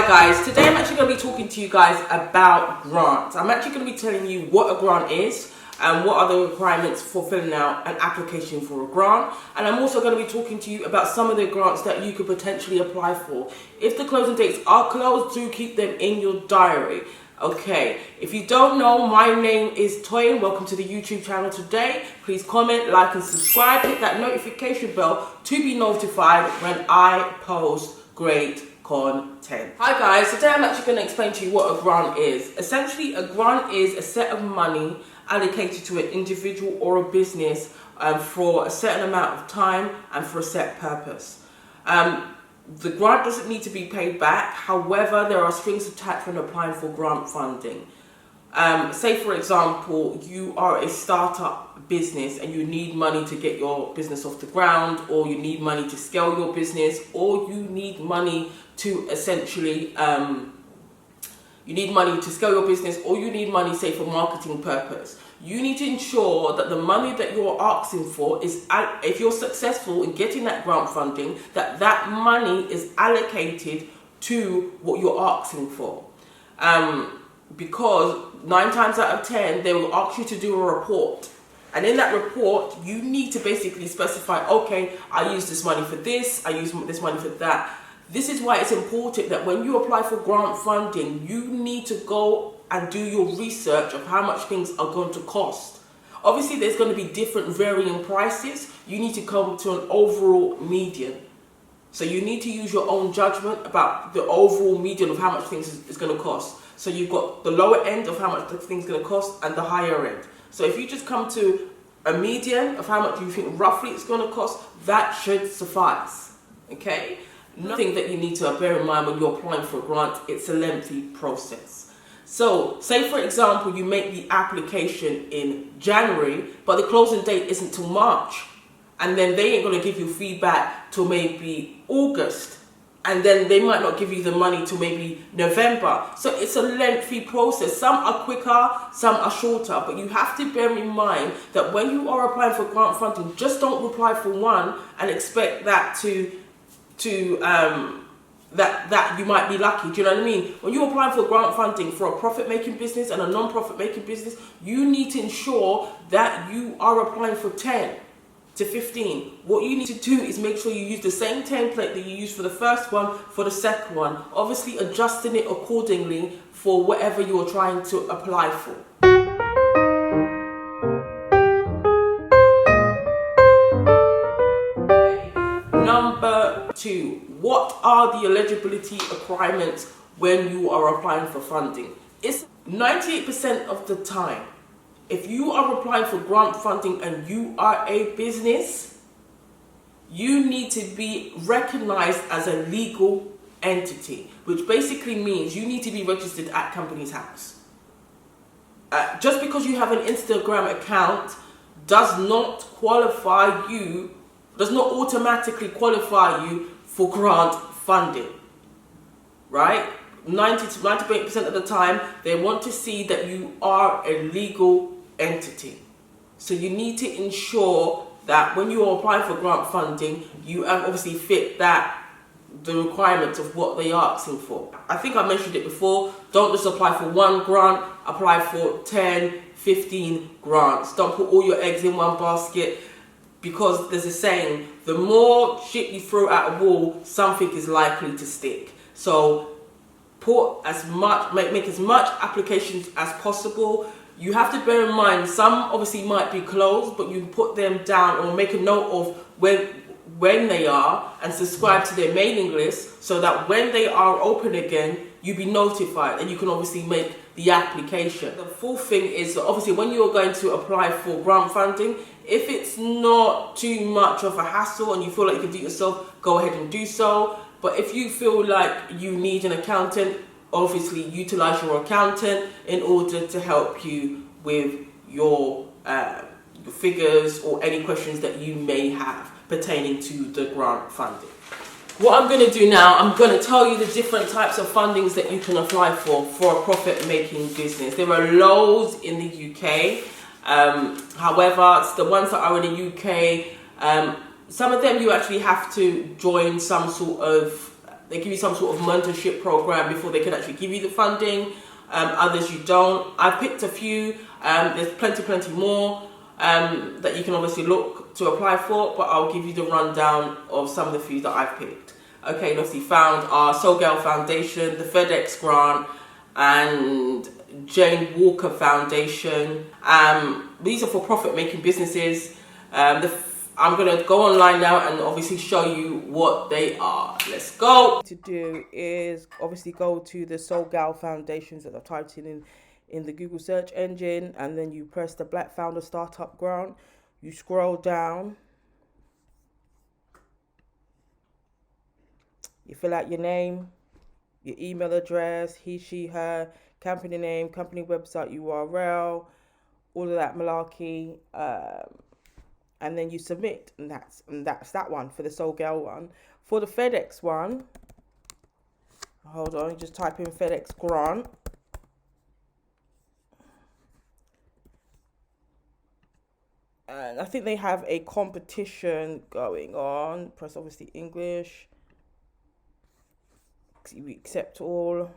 Hi guys, today I'm actually going to be talking to you guys about grants. I'm actually going to be telling you what a grant is and what are the requirements for filling out an application for a grant. And I'm also going to be talking to you about some of the grants that you could potentially apply for. If the closing dates are closed, do keep them in your diary. Okay, if you don't know, my name is Toyin. Welcome to the YouTube channel today. Please comment, like and subscribe. Hit that notification bell to be notified when I post great content. Hi guys, today I'm actually going to explain to you what a grant is. Essentially, a grant is a set of money allocated to an individual or a business for a certain amount of time and for a set purpose. The grant doesn't need to be paid back. However, there are strings attached when applying for grant funding. Say for example, you are a startup business and you need money to get your business off the ground, or you need money to scale your business, or you need money to essentially, you need money to scale your business, or you need money, say, for marketing purpose. You need to ensure that the money that you're asking for is, if you're successful in getting that grant funding, that that money is allocated to what you're asking for. Because 9 times out of 10, they will ask you to do a report. And in that report, you need to basically specify, okay, I use this money for this, I use this money for that. This is why it's important that when you apply for grant funding, you need to go and do your research of how much things are going to cost. Obviously, there's going to be different varying prices. You need to come to an overall median. So you need to use your own judgment about the overall median of how much things is going to cost. So you've got the lower end of how much the thing's going to cost and the higher end. So if you just come to a median of how much you think roughly it's going to cost, that should suffice. Okay? Nothing that you need to bear in mind when you're applying for a grant. It's a lengthy process. So, say for example, you make the application in January, but the closing date isn't till March. And then they ain't going to give you feedback till maybe August. And then they might not give you the money till maybe November. So it's a lengthy process. Some are quicker, some are shorter. But you have to bear in mind that when you are applying for grant funding, just don't apply for one and expect that that you might be lucky. Do you know what I mean? When you're applying for grant funding for a profit-making business and a non-profit making business, you need to ensure that you are applying for 10 to 15. What you need to do is make sure you use the same template that you used for the first one for the second one, obviously adjusting it accordingly for whatever you're trying to apply for. Number 2, what are the eligibility requirements when you are applying for funding? It's 98% of the time, if you are applying for grant funding and you are a business, you need to be recognized as a legal entity, which basically means you need to be registered at Companies House. Just because you have an Instagram account does not automatically qualify you for grant funding, right? 90 to 98% of the time, they want to see that you are a legal entity. So you need to ensure that when you are applying for grant funding, you obviously fit the requirements of what they are asking for. I think I mentioned it before, don't just apply for one grant, apply for 10, 15 grants. Don't put all your eggs in one basket, because there's a saying, the more shit you throw at a wall, something is likely to stick. So make as much applications as possible. You have to bear in mind, some obviously might be closed, but you can put them down or make a note of when they are and subscribe to their mailing list, so that when they are open again, you'll be notified and you can obviously make the application. The fourth thing is that obviously when you're going to apply for grant funding, if it's not too much of a hassle and you feel like you can do it yourself, go ahead and do so. But if you feel like you need an accountant, obviously utilize your accountant in order to help you with your figures or any questions that you may have pertaining to the grant funding. What I'm going to do now, I'm going to tell you the different types of fundings that you can apply for a profit-making business. There are loads in the UK. However, the ones that are in the UK, some of them you actually have to join some sort of They give you some sort of mentorship program before they can actually give you the funding. Others you don't. I've picked a few. There's plenty more that you can obviously look to apply for, but I'll give you the rundown of some of the few that I've picked. Okay, and obviously found our Solgal Foundation, the FedEx grant, and Jane Walker Foundation. These are for profit-making businesses. I'm going to go online now and obviously show you what they are. Let's go. To do is obviously go to the Solgal Foundations that I've typed in the Google search engine, and then you press the Black Founder Startup Grant. You scroll down. You fill out your name, your email address, he, she, her, company name, company website URL, all of that malarkey. And then you submit, and that's that one for the Solgal one. For the FedEx one, hold on, just type in FedEx grant. And I think they have a competition going on. Press obviously English. We accept all.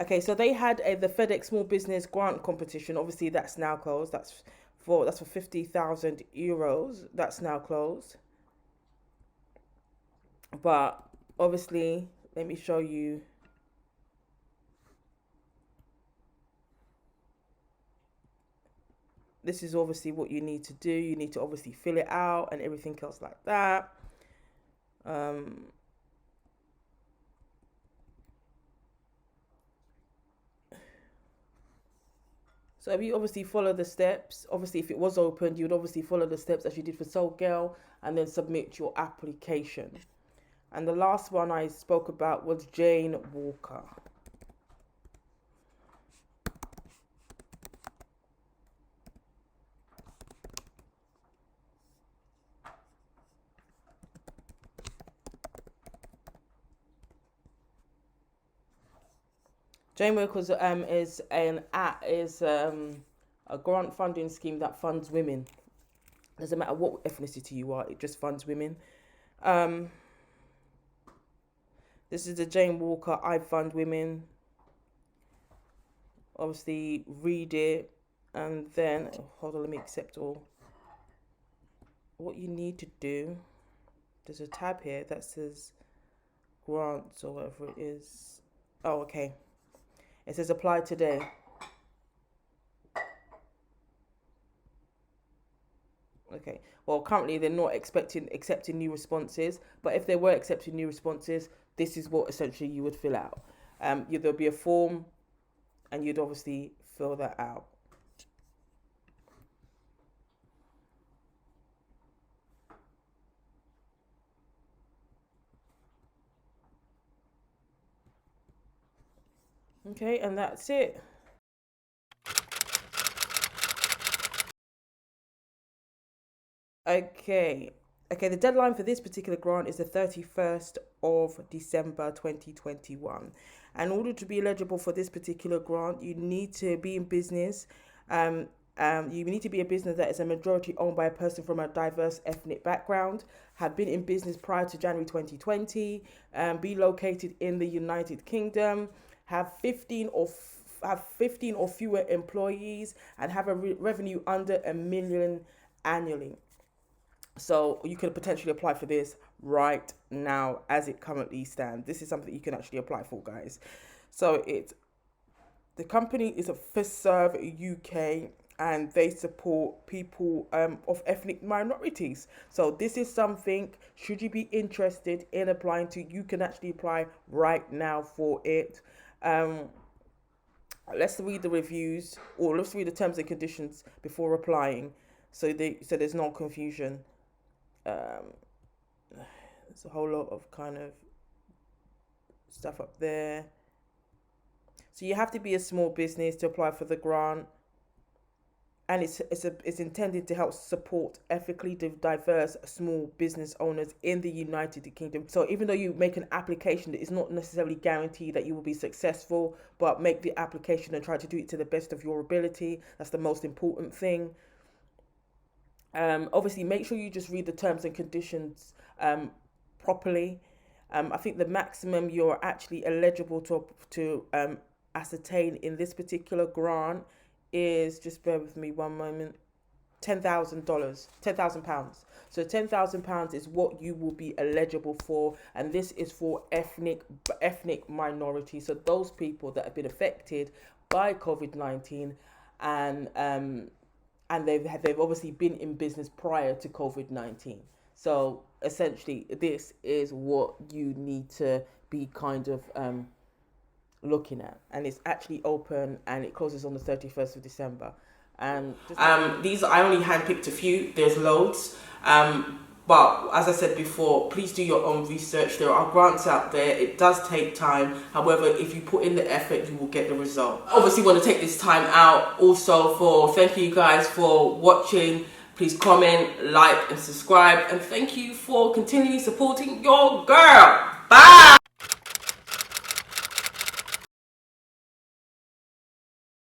Okay, so they had the FedEx Small Business Grant Competition. Obviously, that's now closed. That's for €50,000. That's now closed. But obviously, let me show you. This is obviously what you need to do. You need to obviously fill it out and everything else like that. So if you obviously follow the steps, obviously if it was opened, you would obviously follow the steps as you did for Solgal and then submit your application. And the last one I spoke about was Jane Walker. Jane Walker is a grant funding scheme that funds women. Doesn't matter what ethnicity you are, it just funds women. This is the Jane Walker I Fund Women. Obviously, read it, and then hold on, let me accept all. What you need to do, there's a tab here that says grants or whatever it is. Oh, okay. It says apply today. Okay. Well, currently they're not accepting new responses, but if they were accepting new responses, this is what essentially you would fill out. There'll be a form, and you'd obviously fill that out. Okay, and that's it. Okay, the deadline for this particular grant is the 31st of December 2021. And in order to be eligible for this particular grant, you need to be in business. You need to be a business that is a majority owned by a person from a diverse ethnic background, have been in business prior to January 2020, be located in the United Kingdom, have 15 or fewer employees, and have a revenue under $1 million annually. So you can potentially apply for this right now as it currently stands. This is something you can actually apply for, guys. So the company is a FISERV UK, and they support people of ethnic minorities. So this is something, should you be interested in applying to, you can actually apply right now for it. Let's read the reviews, or let's read the terms and conditions before applying, so there's no confusion. There's a whole lot of kind of stuff up there. So you have to be a small business to apply for the grant, and it's intended to help support ethically diverse small business owners in the United Kingdom. So even though you make an application, it is not necessarily guaranteed that you will be successful, but make the application and try to do it to the best of your ability. That's the most important thing. Obviously, make sure you just read the terms and conditions properly. I think the maximum you're actually eligible to ascertain in this particular grant is, just bear with me one moment, $10,000, £10,000. So £10,000 is what you will be eligible for, and this is for ethnic minorities. So those people that have been affected by COVID-19, and they've obviously been in business prior to COVID-19. So essentially, this is what you need to be kind of looking at, and it's actually open and it closes on the 31st of December. And these, I only handpicked a few. There's loads. But as I said before, please do your own research. There are grants out there. It does take time. However, if you put in the effort, you will get the result. Obviously, want to take this time out also for thank you guys for watching. Please comment, like, and subscribe. And thank you for continually supporting your girl.